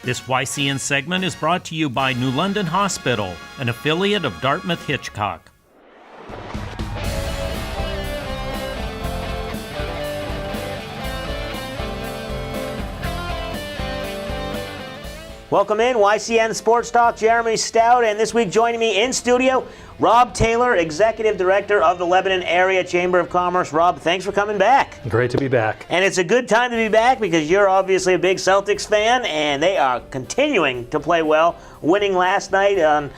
This YCN segment is brought to you by New London Hospital, an affiliate of Dartmouth Hitchcock. Welcome in, YCN Sports Talk, Jeremy Stout, and this week joining me in studio, Rob Taylor, Executive Director of the Lebanon Area Chamber of Commerce. Rob, thanks for coming back. Great to be back. And it's a good time to be back because you're obviously a big Celtics fan, and they are continuing to play well, winning last night on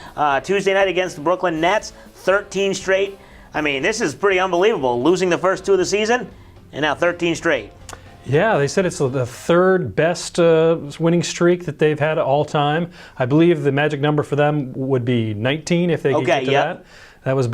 Tuesday night against the Brooklyn Nets, 13 straight. I mean, this is pretty unbelievable, losing the first two of the season, and now 13 straight. Yeah, they said it's the third best winning streak that they've had all time. I believe the magic number for them would be 19 if they could get to that. That was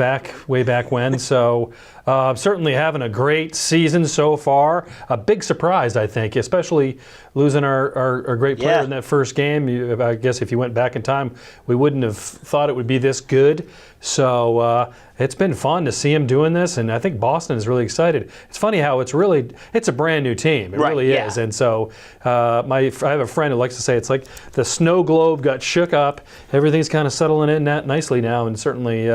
way back when. So certainly having a great season so far. A big surprise, I think, especially losing our great player in that first game. I guess if you went back in time, we wouldn't have thought it would be this good. So it's been fun to see him doing this, and I think Boston is really excited. It's funny how it's a brand new team. It really is. And so I have a friend who likes to say it's like the snow globe got shook up. Everything's kind of settling in nicely now, and certainly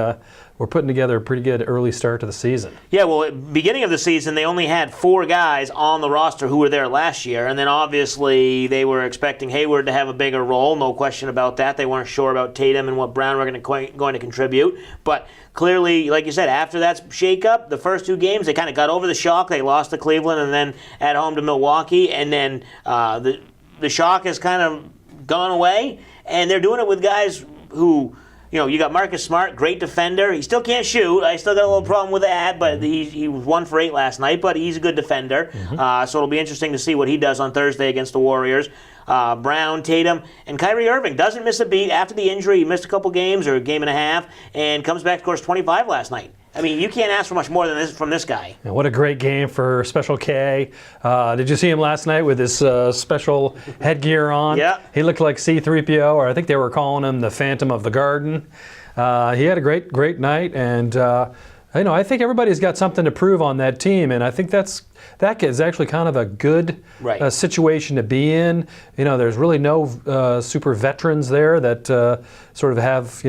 we're putting together a pretty good early start to the season. Yeah, well, at the beginning of the season, they only had 4 guys on the roster who were there last year, and then obviously they were expecting Hayward to have a bigger role, no question about that. They weren't sure about Tatum and what Brown were going to contribute, but clearly, like you said, after that shakeup, the first 2 games, they kind of got over the shock. They lost to Cleveland and then at home to Milwaukee, and then the shock has kind of gone away, and they're doing it with guys who, you know, you got Marcus Smart, great defender. He still can't shoot. I still got a little problem with that, but he was 1 for 8 last night, but he's a good defender. So it'll be interesting to see what he does on Thursday against the Warriors. Brown, Tatum, and Kyrie Irving doesn't miss a beat after the injury. He missed a couple games or a game and a half and comes back, scores 25 last night. I mean, you can't ask for much more than this from this guy. And what a great game for Special K. Did you see him last night with his special headgear on? Yeah. He looked like C-3PO, or I think they were calling him the Phantom of the Garden. He had a great night, and I think everybody's got something to prove on that team, and I think that is actually kind of a good situation to be in. You know, there's really no super veterans there that sort of have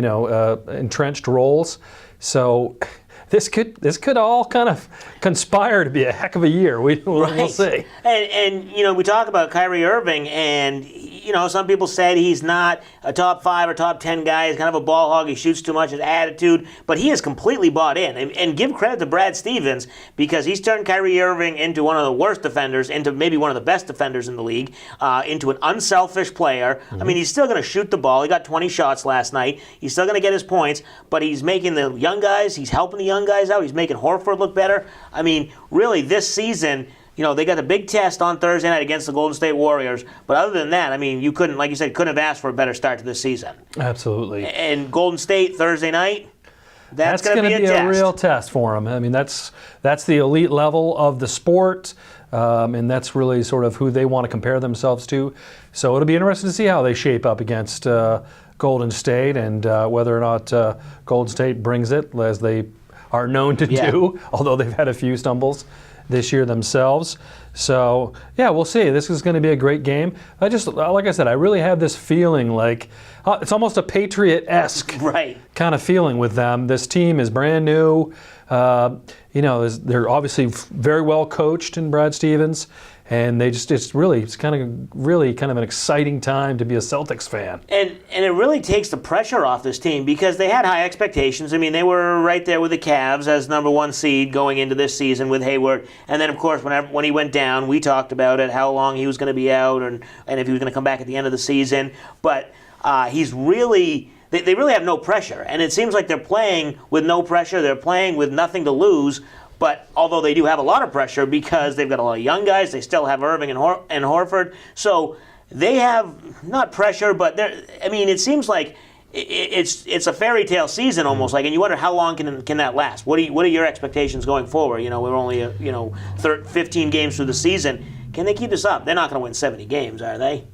entrenched roles. So this could all kind of conspire to be a heck of a year. We'll see. And we talk about Kyrie Irving, and some people said he's not a top 5 or top 10 guy. He's kind of a ball hog. He shoots too much, his attitude, but he is completely bought in. And give credit to Brad Stevens, because he's turned Kyrie Irving into one of the worst defenders, into maybe one of the best defenders in the league, into an unselfish player. I mean, he's still going to shoot the ball. He got 20 shots last night. He's still going to get his points, but he's making the young guys, he's helping the young guys out. He's making Horford look better. I mean, really, this season, they got the big test on Thursday night against the Golden State Warriors. But other than that, I mean, you couldn't, like you said, couldn't have asked for a better start to this season. Absolutely. And Golden State Thursday night, that's going to be a real test for them. I mean, that's the elite level of the sport, and that's really sort of who they want to compare themselves to. So it'll be interesting to see how they shape up against Golden State, and whether or not Golden State brings it, as they are known to do, although they've had a few stumbles this year themselves. So, yeah, we'll see. This is going to be a great game. Like I said, I really have this feeling like it's almost a Patriot-esque kind of feeling with them. This team is brand new. They're obviously very well coached in Brad Stevens. And it's kind of an exciting time to be a Celtics fan. And it really takes the pressure off this team, because they had high expectations. I mean, they were right there with the Cavs as number 1 seed going into this season with Hayward. And then, of course, when he went down, we talked about it, how long he was going to be out, and if he was going to come back at the end of the season. But he's really... They really have no pressure. And it seems like they're playing with no pressure. They're playing with nothing to lose. But although they do have a lot of pressure, because they've got a lot of young guys, they still have Irving and Horford. So they have not pressure, but it seems like it's a fairy tale season almost, like, and you wonder how long can that last. What are your expectations going forward? We're only 15 games through the season. Can they keep this up? They're not going to win 70 games, are they?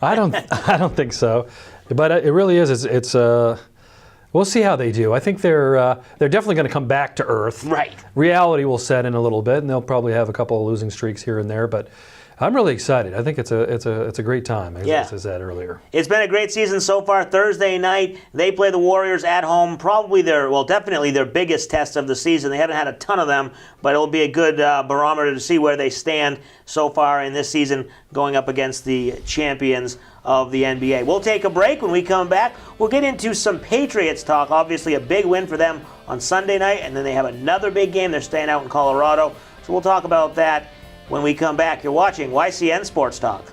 I don't think so. But it really is. It's we'll see how they do. I think they're definitely going to come back to earth. Right. Reality will set in a little bit, and they'll probably have a couple of losing streaks here and there. But I'm really excited. I think it's a great time, as Yeah. I said earlier. It's been a great season so far. Thursday night, they play the Warriors at home. Probably definitely their biggest test of the season. They haven't had a ton of them, but it'll be a good barometer to see where they stand so far in this season going up against the champions of the NBA. We'll take a break. When we come back, we'll get into some Patriots talk. Obviously a big win for them on Sunday night, and then they have another big game. They're staying out in Colorado. So we'll talk about that when we come back. You're watching YCN Sports Talk.